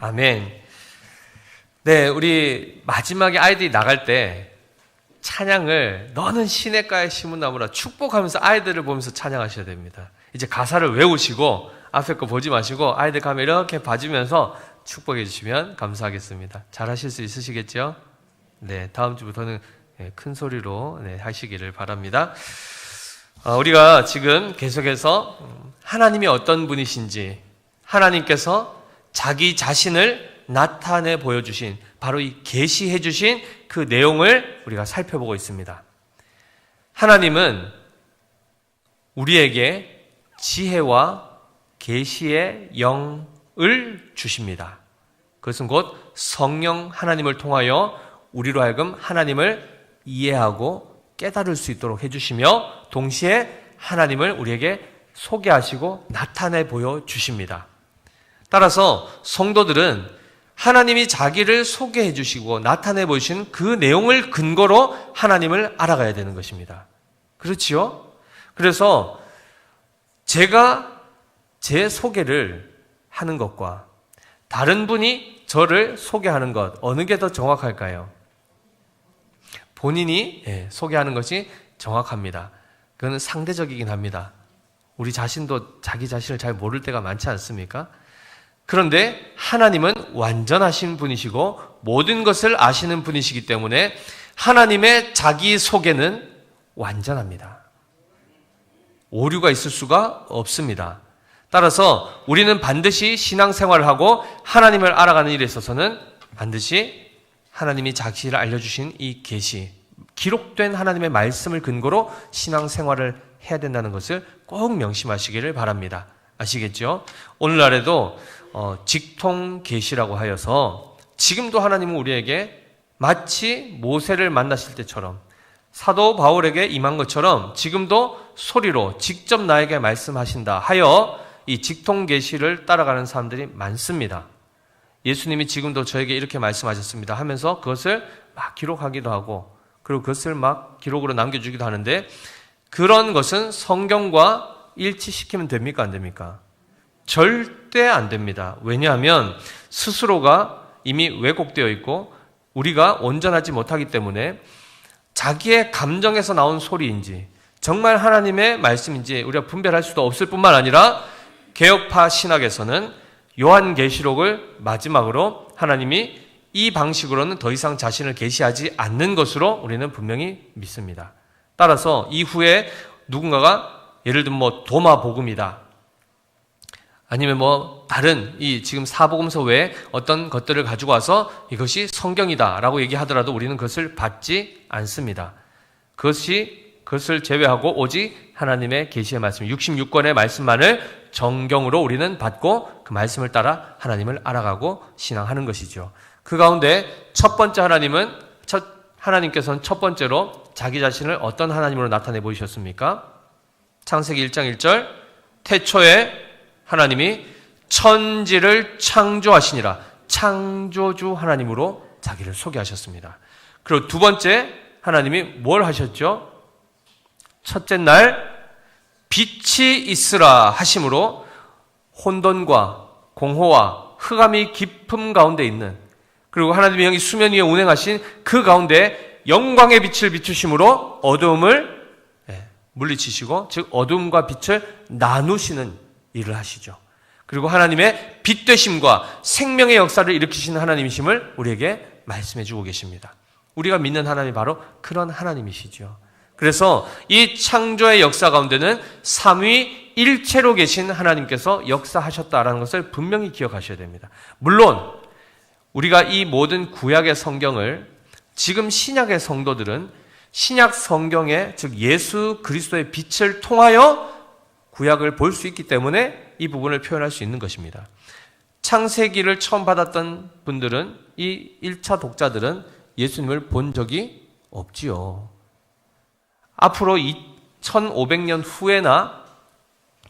아멘. 네, 우리 마지막에 아이들이 나갈 때 찬양을 너는 시냇가에 심은 나무라 축복하면서 아이들을 보면서 찬양하셔야 됩니다. 이제 가사를 외우시고 앞에 거 보지 마시고 아이들 가면 이렇게 봐주면서 축복해 주시면 감사하겠습니다. 잘 하실 수 있으시겠죠? 네, 다음 주부터는 큰 소리로 하시기를 바랍니다. 우리가 지금 계속해서 하나님이 어떤 분이신지, 하나님께서 자기 자신을 나타내 보여주신 바로 이 계시해 주신 그 내용을 우리가 살펴보고 있습니다. 하나님은 우리에게 지혜와 계시의 영을 주십니다. 그것은 곧 성령 하나님을 통하여 우리로 하여금 하나님을 이해하고 깨달을 수 있도록 해주시며 동시에 하나님을 우리에게 소개하시고 나타내 보여주십니다. 따라서 성도들은 하나님이 자기를 소개해 주시고 나타내 보이신 그 내용을 근거로 하나님을 알아가야 되는 것입니다. 그렇지요? 그래서 제가 제 소개를 하는 것과 다른 분이 저를 소개하는 것, 어느 게 더 정확할까요? 본인이 소개하는 것이 정확합니다. 그건 상대적이긴 합니다. 우리 자신도 자기 자신을 잘 모를 때가 많지 않습니까? 그런데 하나님은 완전하신 분이시고 모든 것을 아시는 분이시기 때문에 하나님의 자기 소개는 완전합니다. 오류가 있을 수가 없습니다. 따라서 우리는 반드시 신앙생활을 하고 하나님을 알아가는 일에 있어서는 반드시 하나님이 자기를 알려주신 이 계시, 기록된 하나님의 말씀을 근거로 신앙생활을 해야 된다는 것을 꼭 명심하시기를 바랍니다. 아시겠죠? 오늘날에도 직통 계시라고 하여서 지금도 하나님은 우리에게 마치 모세를 만나실 때처럼 사도 바울에게 임한 것처럼 지금도 소리로 직접 나에게 말씀하신다 하여 이 직통 계시를 따라가는 사람들이 많습니다. 예수님이 지금도 저에게 이렇게 말씀하셨습니다 하면서 그것을 막 기록하기도 하고 그리고 그것을 막 기록으로 남겨주기도 하는데 그런 것은 성경과 일치시키면 됩니까? 안 됩니까? 절대 안 됩니다. 왜냐하면 스스로가 이미 왜곡되어 있고 우리가 온전하지 못하기 때문에 자기의 감정에서 나온 소리인지 정말 하나님의 말씀인지 우리가 분별할 수도 없을 뿐만 아니라 개혁파 신학에서는 요한계시록을 마지막으로 하나님이 이 방식으로는 더 이상 자신을 계시하지 않는 것으로 우리는 분명히 믿습니다. 따라서 이후에 누군가가 예를 들면 도마복음이다. 아니면 다른 이 지금 사복음서 외에 어떤 것들을 가지고 와서 이것이 성경이다라고 얘기하더라도 우리는 그것을 받지 않습니다. 그것을 제외하고 오직 하나님의 계시의 말씀, 66권의 말씀만을 정경으로 우리는 받고 그 말씀을 따라 하나님을 알아가고 신앙하는 것이죠. 그 가운데 첫 번째 하나님께서는 첫 번째로 자기 자신을 어떤 하나님으로 나타내 보이셨습니까? 창세기 1장 1절 태초에 하나님이 천지를 창조하시니라. 창조주 하나님으로 자기를 소개하셨습니다. 그리고 두 번째 하나님이 뭘 하셨죠? 첫째 날 빛이 있으라 하심으로 혼돈과 공허와 흑암이 깊음 가운데 있는 그리고 하나님의 영이 수면 위에 운행하신 그 가운데 영광의 빛을 비추심으로 어두움을 물리치시고 즉 어둠과 빛을 나누시는 일을 하시죠. 그리고 하나님의 빛 되심과 생명의 역사를 일으키시는 하나님이심을 우리에게 말씀해 주고 계십니다. 우리가 믿는 하나님이 바로 그런 하나님이시죠. 그래서 이 창조의 역사 가운데는 삼위일체로 계신 하나님께서 역사하셨다라는 것을 분명히 기억하셔야 됩니다. 물론 우리가 이 모든 구약의 성경을 지금 신약의 성도들은 신약 성경의 즉 예수 그리스도의 빛을 통하여 구약을 볼 수 있기 때문에 이 부분을 표현할 수 있는 것입니다. 창세기를 처음 받았던 분들은 이 1차 독자들은 예수님을 본 적이 없지요. 앞으로 1500년 후에나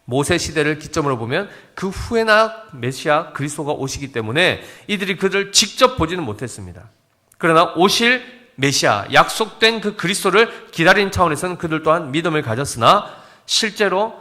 모세 시대를 기점으로 보면 그 후에나 메시아 그리스도가 오시기 때문에 이들이 그를 직접 보지는 못했습니다. 그러나 오실 메시아, 약속된 그 그리스도를 기다리는 차원에서는 그들 또한 믿음을 가졌으나 실제로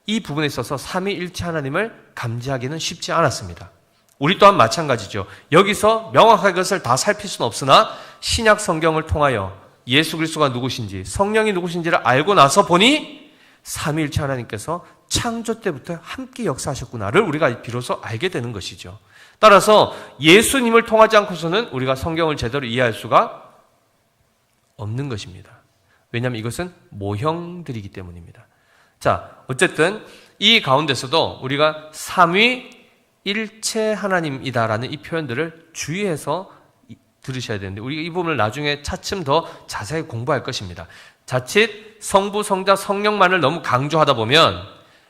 이 부분에 있어서 삼위일체 하나님을 감지하기는 쉽지 않았습니다. 우리 또한 마찬가지죠. 여기서 명확하게 그것을 다 살필 수는 없으나 신약 성경을 통하여 예수 그리스도가 누구신지, 성령이 누구신지를 알고 나서 보니 삼위일체 하나님께서 창조 때부터 함께 역사하셨구나를 우리가 비로소 알게 되는 것이죠. 따라서 예수님을 통하지 않고서는 우리가 성경을 제대로 이해할 수가 없는 것입니다. 왜냐하면 이것은 모형들이기 때문입니다. 자, 어쨌든 이 가운데서도 우리가 삼위일체 하나님이다라는 이 표현들을 주의해서 들으셔야 되는데, 우리가 이 부분을 나중에 차츰 더 자세히 공부할 것입니다. 자칫 성부, 성자, 성령만을 너무 강조하다 보면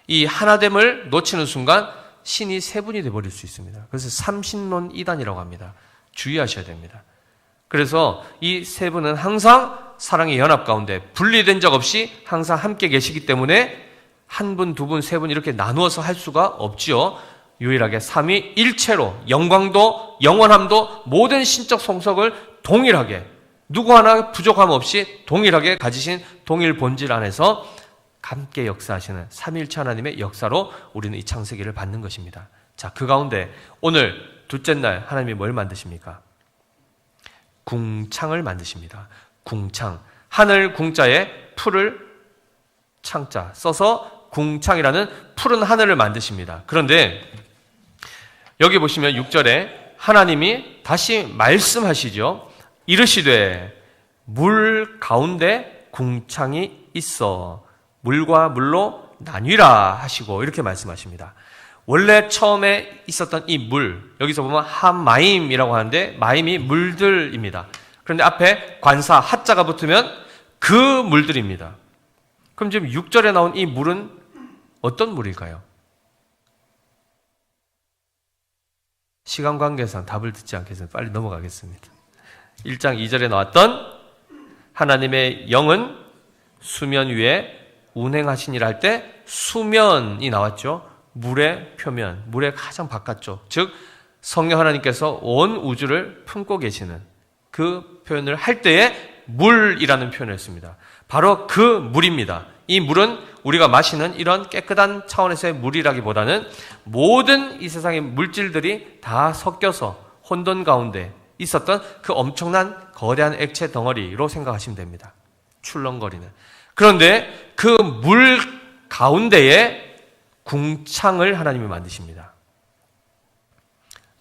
이 하나됨을 놓치는 순간 신이 세 분이 되어버릴 수 있습니다. 그래서 삼신론 이단이라고 합니다. 주의하셔야 됩니다. 그래서 이 세 분은 항상 사랑의 연합 가운데 분리된 적 없이 항상 함께 계시기 때문에 한 분, 두 분, 세 분 이렇게 나누어서 할 수가 없지요. 유일하게 삼위일체로 영광도 영원함도 모든 신적 성석을 동일하게, 누구 하나 부족함 없이 동일하게 가지신 동일 본질 안에서 함께 역사하시는 삼위일체 하나님의 역사로 우리는 이 창세기를 받는 것입니다. 자, 그 가운데 오늘 둘째 날 하나님이 뭘 만드십니까? 궁창을 만드십니다. 궁창. 하늘 궁자에 풀을 창자 써서 궁창이라는 푸른 하늘을 만드십니다. 그런데 여기 보시면 6절에 하나님이 다시 말씀하시죠. 이르시되 물 가운데 궁창이 있어 물과 물로 나뉘라 하시고 이렇게 말씀하십니다. 원래 처음에 있었던 이 물, 여기서 보면 하마임이라고 하는데 마임이 물들입니다. 그런데 앞에 관사 하자가 붙으면 그 물들입니다. 그럼 지금 6절에 나온 이 물은 어떤 물일까요? 시간 관계상 답을 듣지 않겠습니다. 빨리 넘어가겠습니다. 1장 2절에 나왔던 하나님의 영은 수면 위에 운행하시니라 할 때 수면이 나왔죠. 물의 표면, 물의 가장 바깥쪽, 즉 성령 하나님께서 온 우주를 품고 계시는 그 표현을 할 때에 물이라는 표현을 했습니다. 바로 그 물입니다. 이 물은 우리가 마시는 이런 깨끗한 차원에서의 물이라기보다는 모든 이 세상의 물질들이 다 섞여서 혼돈 가운데 있었던 그 엄청난 거대한 액체 덩어리로 생각하시면 됩니다. 출렁거리는. 그런데 그 물 가운데에 궁창을 하나님이 만드십니다.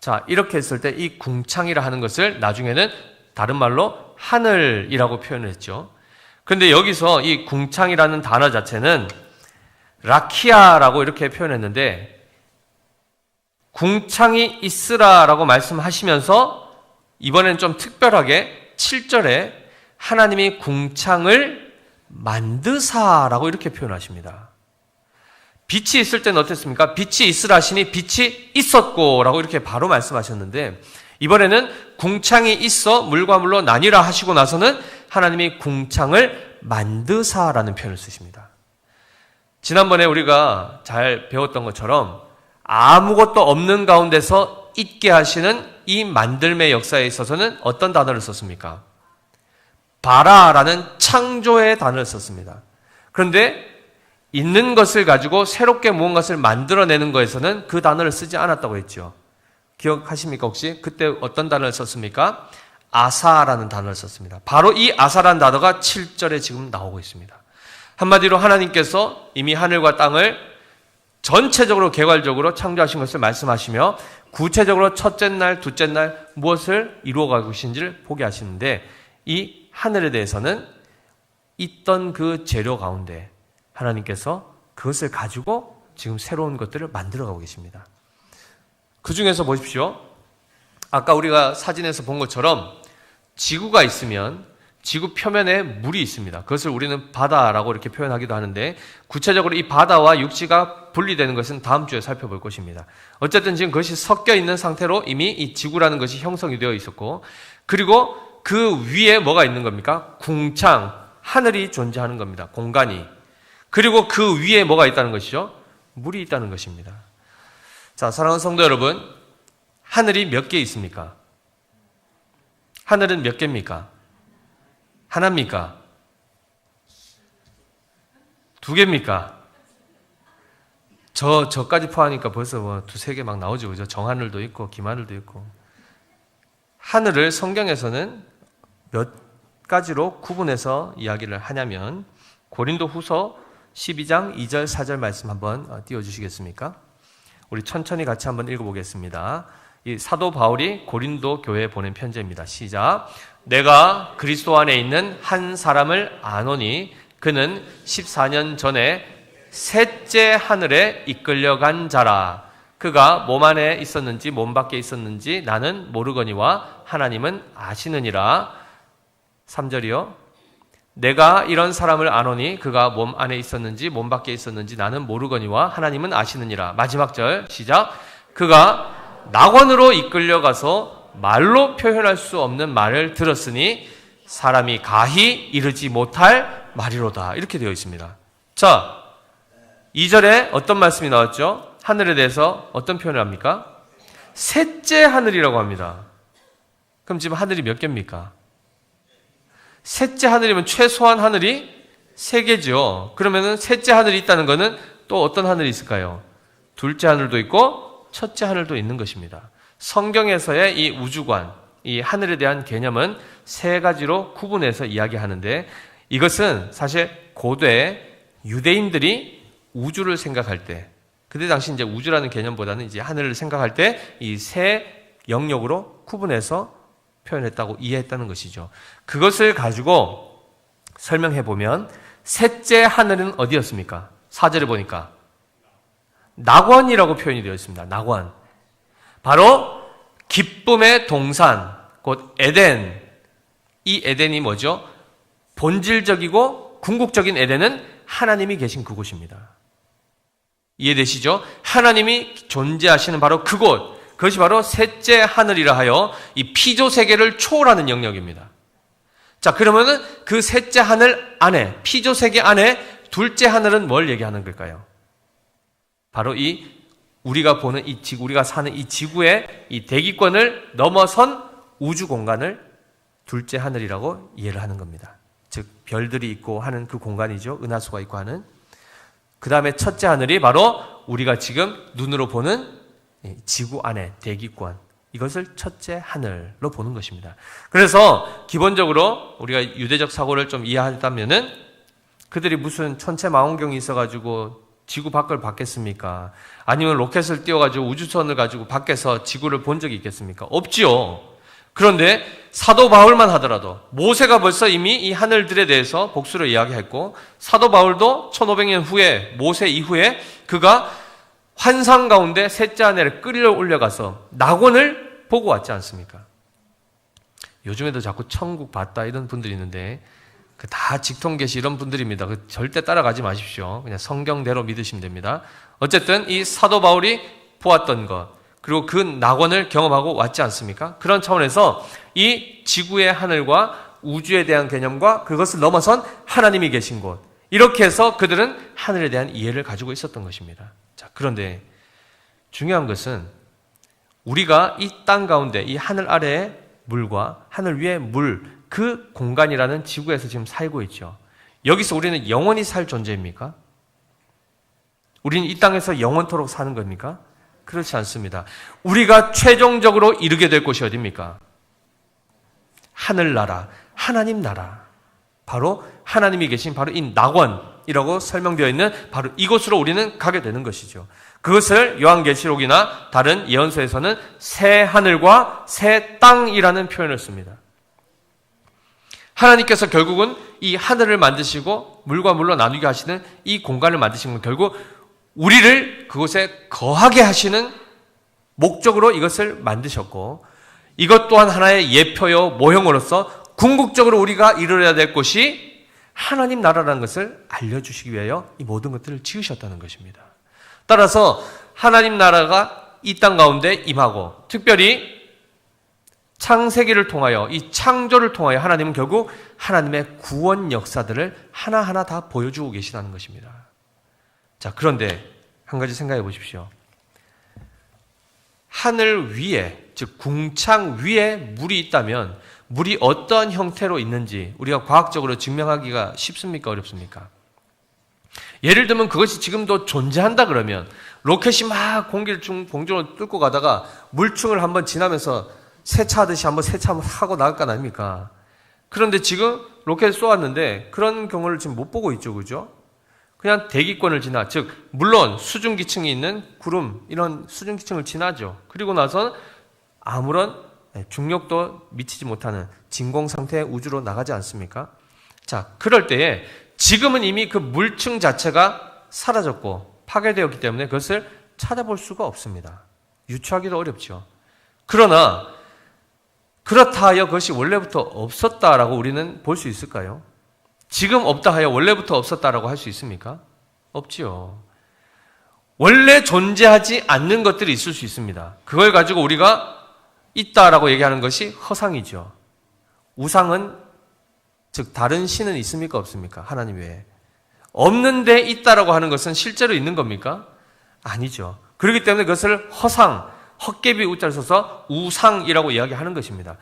자, 이렇게 했을 때 이 궁창이라 하는 것을 나중에는 다른 말로 하늘이라고 표현을 했죠. 그런데 여기서 이 궁창이라는 단어 자체는 라키아라고 이렇게 표현했는데, 궁창이 있으라라고 말씀하시면서 이번엔 좀 특별하게 7절에 하나님이 궁창을 만드사라고 이렇게 표현하십니다. 빛이 있을 때는 어땠습니까? 빛이 있으라 하시니 빛이 있었고 라고 이렇게 바로 말씀하셨는데, 이번에는 궁창이 있어 물과 물로 나뉘라 하시고 나서는 하나님이 궁창을 만드사라는 표현을 쓰십니다. 지난번에 우리가 잘 배웠던 것처럼 아무것도 없는 가운데서 있게 하시는 이 만들매 역사에 있어서는 어떤 단어를 썼습니까? 바라라는 창조의 단어를 썼습니다. 그런데 있는 것을 가지고 새롭게 무언가를 만들어내는 것에서는 그 단어를 쓰지 않았다고 했죠. 기억하십니까? 혹시 그때 어떤 단어를 썼습니까? 아사라는 단어를 썼습니다. 바로 이 아사라는 단어가 7절에 지금 나오고 있습니다. 한마디로 하나님께서 이미 하늘과 땅을 전체적으로 개괄적으로 창조하신 것을 말씀하시며 구체적으로 첫째 날, 둘째 날 무엇을 이루어가고 계신지를 보게 하시는데, 이 하늘에 대해서는 있던 그 재료 가운데 하나님께서 그것을 가지고 지금 새로운 것들을 만들어가고 계십니다. 그 중에서 보십시오. 아까 우리가 사진에서 본 것처럼 지구가 있으면 지구 표면에 물이 있습니다. 그것을 우리는 바다라고 이렇게 표현하기도 하는데, 구체적으로 이 바다와 육지가 분리되는 것은 다음 주에 살펴볼 것입니다. 어쨌든 지금 그것이 섞여 있는 상태로 이미 이 지구라는 것이 형성이 되어 있었고, 그리고 그 위에 뭐가 있는 겁니까? 궁창, 하늘이 존재하는 겁니다. 공간이. 그리고 그 위에 뭐가 있다는 것이죠? 물이 있다는 것입니다. 자, 사랑하는 성도 여러분, 하늘이 몇 개 있습니까? 하늘은 몇 개입니까? 하나입니까? 두 개입니까? 저까지 포함하니까 벌써 뭐 두세 개 막 나오죠. 그죠? 정하늘도 있고, 김하늘도 있고. 하늘을 성경에서는 몇 가지로 구분해서 이야기를 하냐면, 고린도 후서 12장 2절, 4절 말씀 한번 띄워주시겠습니까? 우리 천천히 같이 한번 읽어보겠습니다. 이 사도 바울이 고린도 교회에 보낸 편지입니다. 시작. 내가 그리스도 안에 있는 한 사람을 아노니 그는 14년 전에 셋째 하늘에 이끌려간 자라. 그가 몸 안에 있었는지 몸 밖에 있었는지 나는 모르거니와 하나님은 아시느니라. 3절이요. 내가 이런 사람을 아노니 그가 몸 안에 있었는지 몸 밖에 있었는지 나는 모르거니와 하나님은 아시느니라. 마지막 절 시작. 그가 낙원으로 이끌려가서 말로 표현할 수 없는 말을 들었으니 사람이 가히 이르지 못할 말이로다. 이렇게 되어 있습니다. 자, 2절에 어떤 말씀이 나왔죠? 하늘에 대해서 어떤 표현을 합니까? 셋째 하늘이라고 합니다. 그럼 지금 하늘이 몇 개입니까? 셋째 하늘이면 최소한 하늘이 3개죠. 그러면은 셋째 하늘이 있다는 것은 또 어떤 하늘이 있을까요? 둘째 하늘도 있고 첫째 하늘도 있는 것입니다. 성경에서의 이 우주관, 이 하늘에 대한 개념은 3가지로 구분해서 이야기하는데, 이것은 사실 고대 유대인들이 우주를 생각할 때, 그때 당시 이제 우주라는 개념보다는 이제 하늘을 생각할 때 이 3 영역으로 구분해서 표현했다고 이해했다는 것이죠. 그것을 가지고 설명해 보면 셋째 하늘은 어디였습니까? 4절에 보니까 낙원이라고 표현이 되어 있습니다. 낙원. 바로 기쁨의 동산, 곧 에덴. 이 에덴이 뭐죠? 본질적이고 궁극적인 에덴은 하나님이 계신 그곳입니다. 이해되시죠? 하나님이 존재하시는 바로 그곳, 그것이 바로 셋째 하늘이라 하여 이 피조 세계를 초월하는 영역입니다. 자, 그러면은 그 셋째 하늘 안에, 피조 세계 안에 둘째 하늘은 뭘 얘기하는 걸까요? 바로 이 우리가 보는 이 지구, 우리가 사는 이 지구의 이 대기권을 넘어선 우주 공간을 둘째 하늘이라고 이해를 하는 겁니다. 즉 별들이 있고 하는 그 공간이죠. 은하수가 있고 하는. 그 다음에 첫째 하늘이 바로 우리가 지금 눈으로 보는 지구 안의 대기권, 이것을 첫째 하늘로 보는 것입니다. 그래서 기본적으로 우리가 유대적 사고를 좀 이해한다면은 그들이 무슨 천체 망원경이 있어가지고 지구 밖을 봤겠습니까? 아니면 로켓을 띄워가지고 우주선을 가지고 밖에서 지구를 본 적이 있겠습니까? 없지요. 그런데 사도 바울만 하더라도 모세가 벌써 이미 이 하늘들에 대해서 복수로 이야기했고, 사도 바울도 1500년 후에 모세 이후에 그가 환상 가운데 셋째 하늘에 끌려 올려가서 낙원을 보고 왔지 않습니까? 요즘에도 자꾸 천국 봤다 이런 분들이 있는데 그 다 직통계시 이런 분들입니다. 그 절대 따라가지 마십시오. 그냥 성경대로 믿으시면 됩니다. 어쨌든 이 사도 바울이 보았던 것, 그리고 그 낙원을 경험하고 왔지 않습니까? 그런 차원에서 이 지구의 하늘과 우주에 대한 개념과 그것을 넘어선 하나님이 계신 곳, 이렇게 해서 그들은 하늘에 대한 이해를 가지고 있었던 것입니다. 자, 그런데 중요한 것은 우리가 이 땅 가운데 이 하늘 아래의 물과 하늘 위의 물, 그 공간이라는 지구에서 지금 살고 있죠. 여기서 우리는 영원히 살 존재입니까? 우리는 이 땅에서 영원토록 사는 겁니까? 그렇지 않습니다. 우리가 최종적으로 이르게 될 곳이 어디입니까? 하늘나라, 하나님 나라. 바로 하나님이 계신 바로 이 낙원이라고 설명되어 있는 바로 이곳으로 우리는 가게 되는 것이죠. 그것을 요한계시록이나 다른 예언서에서는 새 하늘과 새 땅이라는 표현을 씁니다. 하나님께서 결국은 이 하늘을 만드시고 물과 물로 나누게 하시는 이 공간을 만드신 건 결국 우리를 그곳에 거하게 하시는 목적으로 이것을 만드셨고, 이것 또한 하나의 예표요 모형으로서 궁극적으로 우리가 이루어야 될 곳이 하나님 나라라는 것을 알려주시기 위하여 이 모든 것들을 지으셨다는 것입니다. 따라서 하나님 나라가 이 땅 가운데 임하고, 특별히 창세기를 통하여, 이 창조를 통하여 하나님은 결국 하나님의 구원 역사들을 하나하나 다 보여주고 계시다는 것입니다. 자, 그런데 한 가지 생각해 보십시오. 하늘 위에, 즉 궁창 위에 물이 있다면 물이 어떤 형태로 있는지 우리가 과학적으로 증명하기가 쉽습니까? 어렵습니까? 예를 들면 그것이 지금도 존재한다 그러면 로켓이 막 공기를 공중으로 뚫고 가다가 물층을 한번 지나면서 세차하듯이 한번 세차하고 나갈 거 아닙니까? 그런데 지금 로켓을 쏘았는데 그런 경우를 지금 못 보고 있죠. 그죠? 그냥 대기권을 지나, 즉 물론 수증기층이 있는 구름, 이런 수증기층을 지나죠. 그리고 나서 아무런 중력도 미치지 못하는 진공 상태의 우주로 나가지 않습니까? 자, 그럴 때에 지금은 이미 그 물층 자체가 사라졌고 파괴되었기 때문에 그것을 찾아볼 수가 없습니다. 유추하기도 어렵죠. 그러나 그렇다 하여 그것이 원래부터 없었다라고 우리는 볼 수 있을까요? 지금 없다 하여 원래부터 없었다라고 할 수 있습니까? 없지요. 원래 존재하지 않는 것들이 있을 수 있습니다. 그걸 가지고 우리가 있다라고 얘기하는 것이 허상이죠. 우상은, 즉 다른 신은 있습니까? 없습니까? 하나님 외에. 없는데 있다라고 하는 것은 실제로 있는 겁니까? 아니죠. 그렇기 때문에 그것을 허상, 헛개비 우자를 써서 우상이라고 이야기하는 것입니다.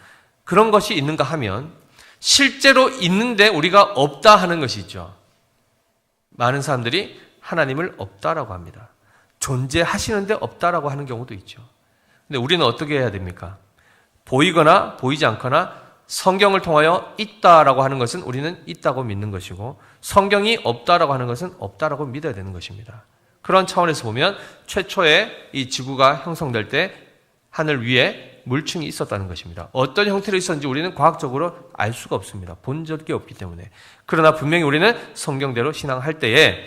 그런 것이 있는가 하면 실제로 있는데 우리가 없다 하는 것이 있죠. 많은 사람들이 하나님을 없다라고 합니다. 존재하시는데 없다라고 하는 경우도 있죠. 근데 우리는 어떻게 해야 됩니까? 보이거나 보이지 않거나 성경을 통하여 있다라고 하는 것은 우리는 있다고 믿는 것이고, 성경이 없다라고 하는 것은 없다라고 믿어야 되는 것입니다. 그런 차원에서 보면 최초에 이 지구가 형성될 때 하늘 위에 물층이 있었다는 것입니다. 어떤 형태로 있었는지 우리는 과학적으로 알 수가 없습니다. 본 적이 없기 때문에. 그러나 분명히 우리는 성경대로 신앙할 때에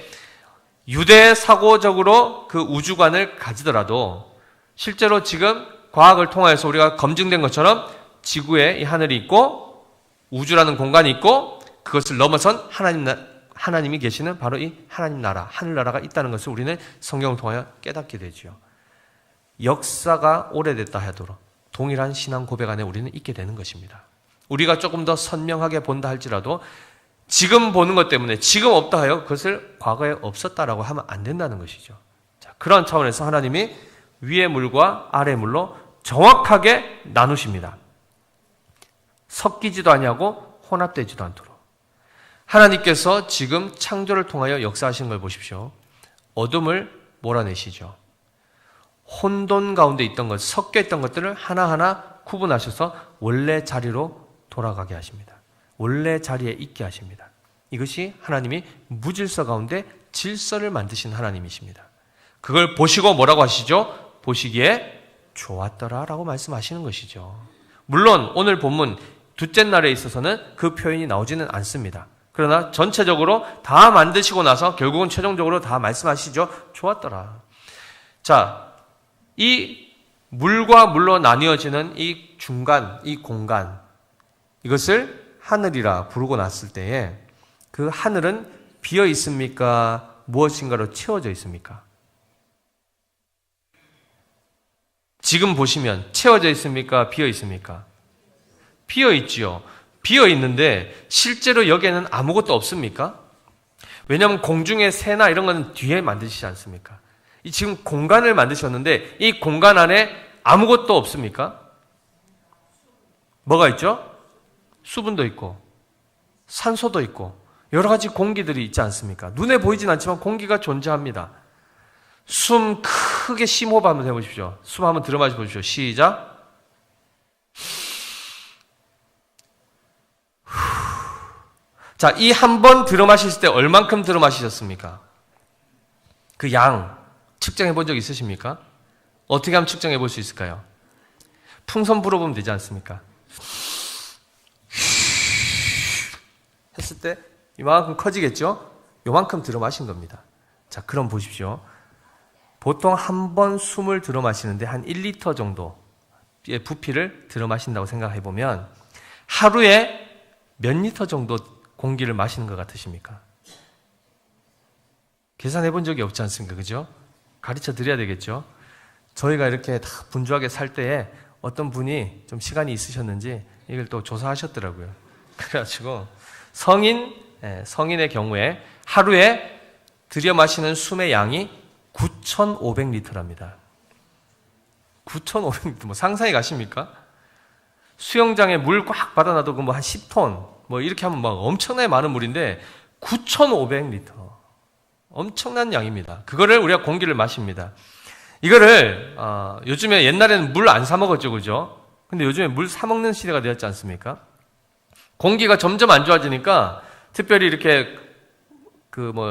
유대 사고적으로 그 우주관을 가지더라도 실제로 지금 과학을 통해서 우리가 검증된 것처럼 지구에 이 하늘이 있고 우주라는 공간이 있고 그것을 넘어선 하나님이 계시는 바로 이 하나님 나라, 하늘나라가 있다는 것을 우리는 성경을 통하여 깨닫게 되죠. 역사가 오래됐다 하도록 동일한 신앙 고백 안에 우리는 있게 되는 것입니다. 우리가 조금 더 선명하게 본다 할지라도 지금 보는 것 때문에 지금 없다 하여 그것을 과거에 없었다라고 하면 안 된다는 것이죠. 자, 그런 차원에서 하나님이 위의 물과 아래 물로 정확하게 나누십니다. 섞이지도 아니하고 혼합되지도 않도록. 하나님께서 지금 창조를 통하여 역사하시는 걸 보십시오. 어둠을 몰아내시죠. 혼돈 가운데 있던 것, 섞여 있던 것들을 하나하나 구분하셔서 원래 자리로 돌아가게 하십니다. 원래 자리에 있게 하십니다. 이것이 하나님이 무질서 가운데 질서를 만드신 하나님이십니다. 그걸 보시고 뭐라고 하시죠? 보시기에 좋았더라라고 말씀하시는 것이죠. 물론 오늘 본문 둘째 날에 있어서는 그 표현이 나오지는 않습니다. 그러나 전체적으로 다 만드시고 나서 결국은 최종적으로 다 말씀하시죠. 좋았더라. 자, 이 물과 물로 나뉘어지는 이 중간, 이 공간, 이것을 하늘이라 부르고 났을 때에 그 하늘은 비어 있습니까? 무엇인가로 채워져 있습니까? 지금 보시면 채워져 있습니까? 비어 있습니까? 비어 있지요. 비어 있는데 실제로 여기에는 아무것도 없습니까? 왜냐하면 공중의 새나 이런 건 뒤에 만드시지 않습니까? 이 지금 공간을 만드셨는데 이 공간 안에 아무것도 없습니까? 뭐가 있죠? 수분도 있고 산소도 있고 여러 가지 공기들이 있지 않습니까? 눈에 보이진 않지만 공기가 존재합니다. 숨 크게 심호흡 한번 해보십시오. 숨 한번 들어 마셔 보십시오. 시작. 자, 이 한 번 들어 마셨을 때 얼만큼 들어 마시셨습니까? 그 양 측정해 본 적 있으십니까? 어떻게 하면 측정해 볼 수 있을까요? 풍선 불어보면 되지 않습니까? 했을 때 이만큼 커지겠죠? 요만큼 들어 마신 겁니다. 자, 그럼 보십시오. 보통 한 번 숨을 들어 마시는데 한 1리터 정도의 부피를 들어 마신다고 생각해 보면 하루에 몇 리터 정도 공기를 마시는 것 같으십니까? 계산해 본 적이 없지 않습니까? 그죠? 가르쳐 드려야 되겠죠? 저희가 이렇게 다 분주하게 살 때에 어떤 분이 좀 시간이 있으셨는지 이걸 또 조사하셨더라고요. 그래가지고 성인의 경우에 하루에 들여 마시는 숨의 양이 9,500리터랍니다. 9,500리터, 뭐 상상이 가십니까? 수영장에 물 꽉 받아놔도 뭐 한 10톤, 뭐 이렇게 하면 막 엄청나게 많은 물인데 9,500리터. 엄청난 양입니다. 그거를 우리가 공기를 마십니다. 이거를 요즘에 옛날에는 물 안 사 먹었죠, 그죠? 근데 요즘에 물 사 먹는 시대가 되었지 않습니까? 공기가 점점 안 좋아지니까 특별히 이렇게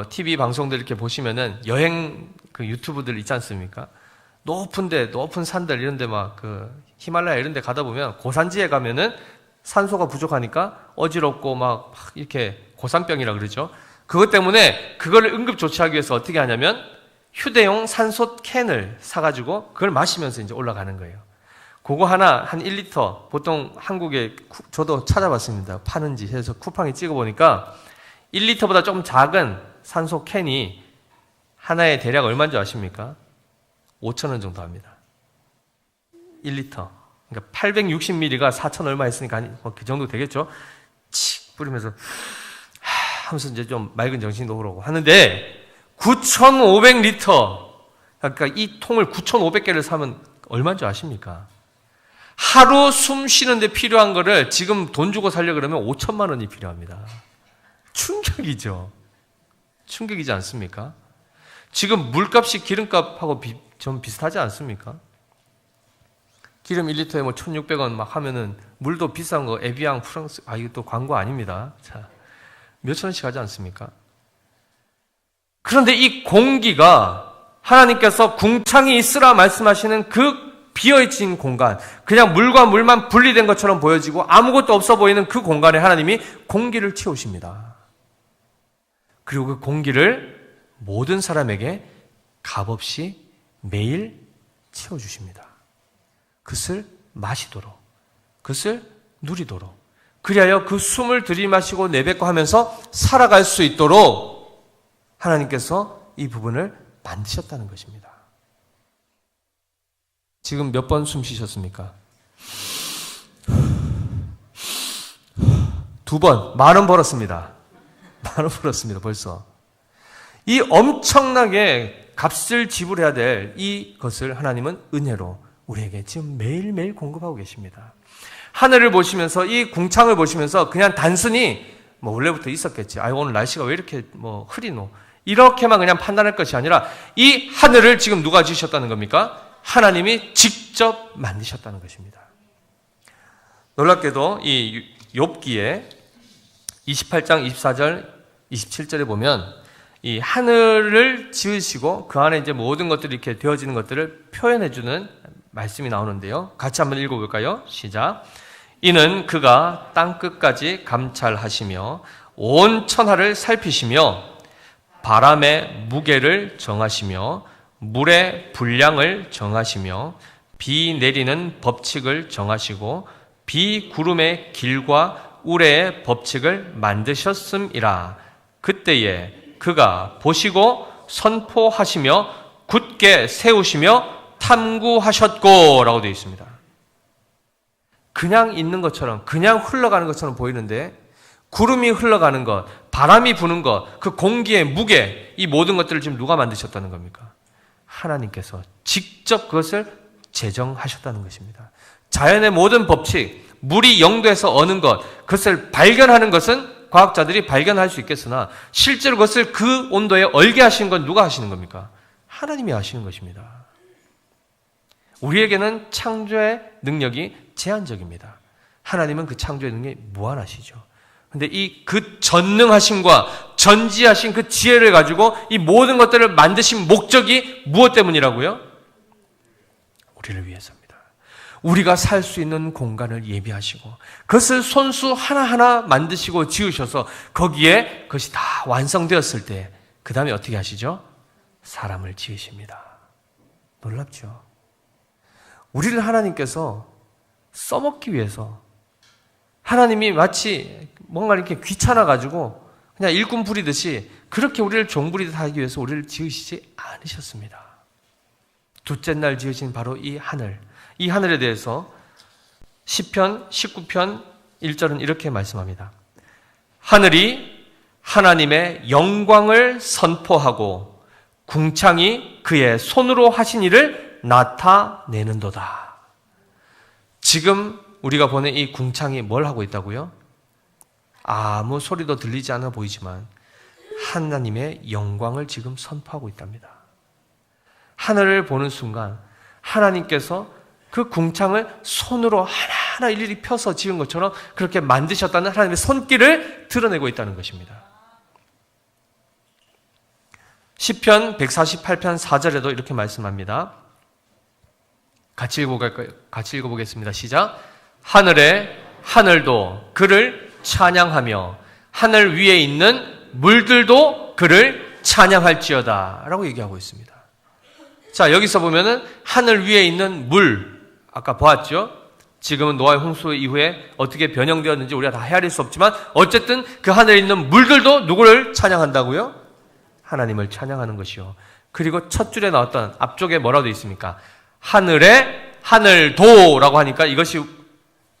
TV 방송들 이렇게 보시면은 여행 유튜브들 있지 않습니까? 높은 산들 이런데 히말라야 이런데 가다 보면 고산지에 가면은 산소가 부족하니까 어지럽고 막 이렇게 고산병이라 그러죠. 그것 때문에 그걸 응급 조치하기 위해서 어떻게 하냐면 휴대용 산소 캔을 사가지고 그걸 마시면서 이제 올라가는 거예요. 그거 하나 한 1리터 보통 한국에 저도 찾아봤습니다. 파는지 해서 쿠팡에 찍어보니까 1리터보다 조금 작은 산소 캔이 하나에 대략 얼마인 줄 아십니까? 5,000원 정도 합니다. 1리터. 그러니까 860ml가 4,000 얼마 했으니까 그 정도 되겠죠? 칙 뿌리면서 하면서 이제 좀 맑은 정신도 오르고 하는데 9,500리터. 그러니까 이 통을 9,500개를 사면 얼마인 줄 아십니까? 하루 숨 쉬는데 필요한 거를 지금 돈 주고 살려 그러면 5천만 원이 필요합니다. 충격이죠. 충격이지 않습니까? 지금 물값이 기름값하고 좀 비슷하지 않습니까? 기름 1리터에 1,600원 막 하면은 물도 비싼 거 에비앙 프랑스 이거 또 광고 아닙니다. 자, 몇천 원씩 하지 않습니까? 그런데 이 공기가 하나님께서 궁창이 있으라 말씀하시는 그 비어있는 공간, 그냥 물과 물만 분리된 것처럼 보여지고 아무것도 없어 보이는 그 공간에 하나님이 공기를 채우십니다. 그리고 그 공기를 모든 사람에게 값없이 매일 채워주십니다. 그것을 마시도록, 그것을 누리도록, 그리하여 그 숨을 들이마시고 내뱉고 하면서 살아갈 수 있도록 하나님께서 이 부분을 만드셨다는 것입니다. 지금 몇 번 숨 쉬셨습니까? 2번. 10,000원 벌었습니다. 10,000원 벌었습니다, 벌써. 이 엄청나게 값을 지불해야 될 이것을 하나님은 은혜로 우리에게 지금 매일매일 공급하고 계십니다. 하늘을 보시면서 이 궁창을 보시면서 그냥 단순히 원래부터 있었겠지. 오늘 날씨가 왜 이렇게 흐리노? 이렇게만 그냥 판단할 것이 아니라 이 하늘을 지금 누가 지으셨다는 겁니까? 하나님이 직접 만드셨다는 것입니다. 놀랍게도 이 욥기에 28장 24절 27절에 보면 이 하늘을 지으시고 그 안에 이제 모든 것들이 이렇게 되어지는 것들을 표현해주는 말씀이 나오는데요. 같이 한번 읽어볼까요? 시작. 이는 그가 땅끝까지 감찰하시며 온 천하를 살피시며 바람의 무게를 정하시며 물의 분량을 정하시며 비 내리는 법칙을 정하시고 비 구름의 길과 우레의 법칙을 만드셨음이라. 그때에 그가 보시고 선포하시며 굳게 세우시며 탐구하셨고 라고 되어 있습니다. 그냥 있는 것처럼, 그냥 흘러가는 것처럼 보이는데 구름이 흘러가는 것, 바람이 부는 것, 그 공기의 무게, 이 모든 것들을 지금 누가 만드셨다는 겁니까? 하나님께서 직접 그것을 제정하셨다는 것입니다. 자연의 모든 법칙, 물이 0도에서 어는 것, 그것을 발견하는 것은 과학자들이 발견할 수 있겠으나 실제로 그것을 그 온도에 얼게 하시는 건 누가 하시는 겁니까? 하나님이 하시는 것입니다. 우리에게는 창조의 능력이 제한적입니다. 하나님은 그 창조의 능력이 무한하시죠. 근데 그 전능하심과 전지하신 그 지혜를 가지고 이 모든 것들을 만드신 목적이 무엇 때문이라고요? 우리를 위해서입니다. 우리가 살 수 있는 공간을 예비하시고 그것을 손수 하나하나 만드시고 지으셔서 거기에 그것이 다 완성되었을 때 그 다음에 어떻게 하시죠? 사람을 지으십니다. 놀랍죠? 우리를 하나님께서 써먹기 위해서 하나님이 마치 뭔가 이렇게 귀찮아가지고 그냥 일꾼 부리듯이 그렇게 우리를 종부리듯 하기 위해서 우리를 지으시지 않으셨습니다. 둘째 날 지으신 바로 이 하늘, 이 하늘에 대해서 시편 19편 1절은 이렇게 말씀합니다. 하늘이 하나님의 영광을 선포하고 궁창이 그의 손으로 하신 일을 나타내는도다. 지금 우리가 보는 이 궁창이 뭘 하고 있다고요? 아무 소리도 들리지 않아 보이지만 하나님의 영광을 지금 선포하고 있답니다. 하늘을 보는 순간 하나님께서 그 궁창을 손으로 하나하나 일일이 펴서 지은 것처럼 그렇게 만드셨다는 하나님의 손길을 드러내고 있다는 것입니다. 시편 148편 4절에도 이렇게 말씀합니다. 같이 읽어보겠습니다. 시작. 하늘도 그를 찬양하며 하늘 위에 있는 물들도 그를 찬양할지어다 라고 얘기하고 있습니다. 자, 여기서 보면은 하늘 위에 있는 물, 아까 보았죠? 지금은 노아의 홍수 이후에 어떻게 변형되었는지 우리가 다 헤아릴 수 없지만 어쨌든 그 하늘에 있는 물들도 누구를 찬양한다고요? 하나님을 찬양하는 것이요. 그리고 첫 줄에 나왔던 앞쪽에 뭐라고 되어 있습니까? 하늘도라고 하니까 이것이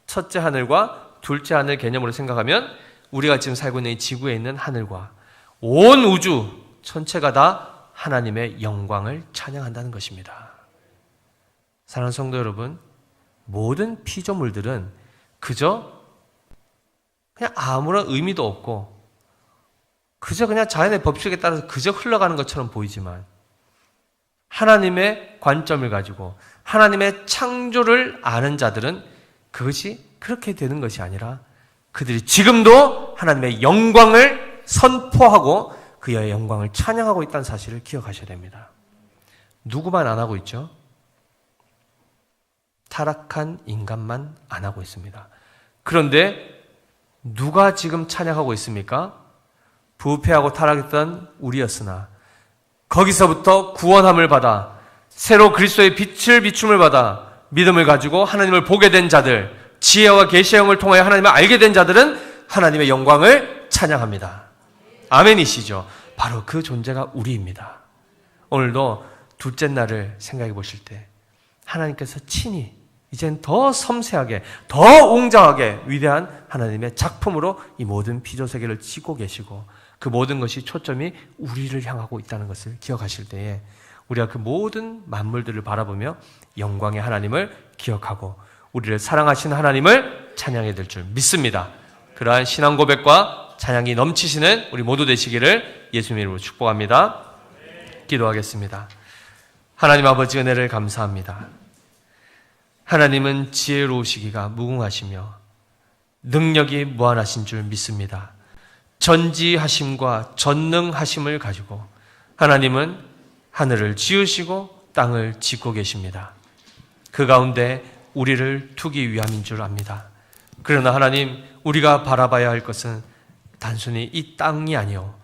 첫째 하늘과 둘째 하늘 개념으로 생각하면 우리가 지금 살고 있는 이 지구에 있는 하늘과 온 우주 전체가 다 하나님의 영광을 찬양한다는 것입니다. 사랑하는 성도 여러분, 모든 피조물들은 그저 그냥 아무런 의미도 없고 그저 그냥 자연의 법칙에 따라서 그저 흘러가는 것처럼 보이지만 하나님의 관점을 가지고 하나님의 창조를 아는 자들은 그것이 그렇게 되는 것이 아니라 그들이 지금도 하나님의 영광을 선포하고 그의 영광을 찬양하고 있다는 사실을 기억하셔야 됩니다. 누구만 안 하고 있죠? 타락한 인간만 안 하고 있습니다. 그런데 누가 지금 찬양하고 있습니까? 부패하고 타락했던 우리였으나 거기서부터 구원함을 받아 새로 그리스도의 빛을 비춤을 받아 믿음을 가지고 하나님을 보게 된 자들, 지혜와 계시의 영을 통하여 하나님을 알게 된 자들은 하나님의 영광을 찬양합니다. 아멘이시죠? 바로 그 존재가 우리입니다. 오늘도 둘째 날을 생각해 보실 때 하나님께서 친히 이젠 더 섬세하게, 더 웅장하게 위대한 하나님의 작품으로 이 모든 피조세계를 찍고 계시고 그 모든 것이 초점이 우리를 향하고 있다는 것을 기억하실 때에 우리가 그 모든 만물들을 바라보며 영광의 하나님을 기억하고 우리를 사랑하시는 하나님을 찬양해야 될 줄 믿습니다. 그러한 신앙 고백과 찬양이 넘치시는 우리 모두 되시기를 예수님 이름으로 축복합니다. 기도하겠습니다. 하나님 아버지 은혜를 감사합니다. 하나님은 지혜로우시기가 무궁하시며 능력이 무한하신 줄 믿습니다. 전지하심과 전능하심을 가지고 하나님은 하늘을 지으시고 땅을 짓고 계십니다. 그 가운데 우리를 두기 위함인 줄 압니다. 그러나 하나님, 우리가 바라봐야 할 것은 단순히 이 땅이 아니요,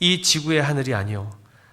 이 지구의 하늘이 아니요,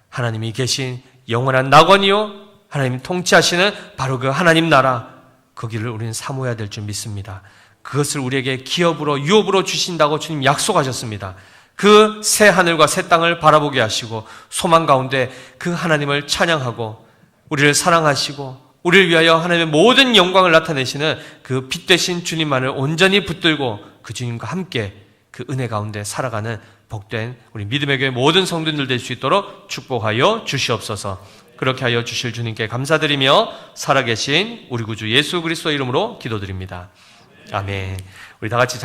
하나님이 계신 영원한 낙원이요, 하나님이 통치하시는 바로 그 하나님 나라, 거기를 우리는 사모해야 될 줄 믿습니다. 그것을 우리에게 기업으로 유업으로 주신다고 주님 약속하셨습니다. 그 새 하늘과 새 땅을 바라보게 하시고 소망 가운데 그 하나님을 찬양하고 우리를 사랑하시고 우리를 위하여 하나님의 모든 영광을 나타내시는 그 빛 되신 주님만을 온전히 붙들고 그 주님과 함께 그 은혜 가운데 살아가는 복된 우리 믿음의 교회 모든 성도들 될 수 있도록 축복하여 주시옵소서. 그렇게 하여 주실 주님께 감사드리며 살아계신 우리 구주 예수 그리스도 이름으로 기도드립니다. 아멘. 우리 다 같이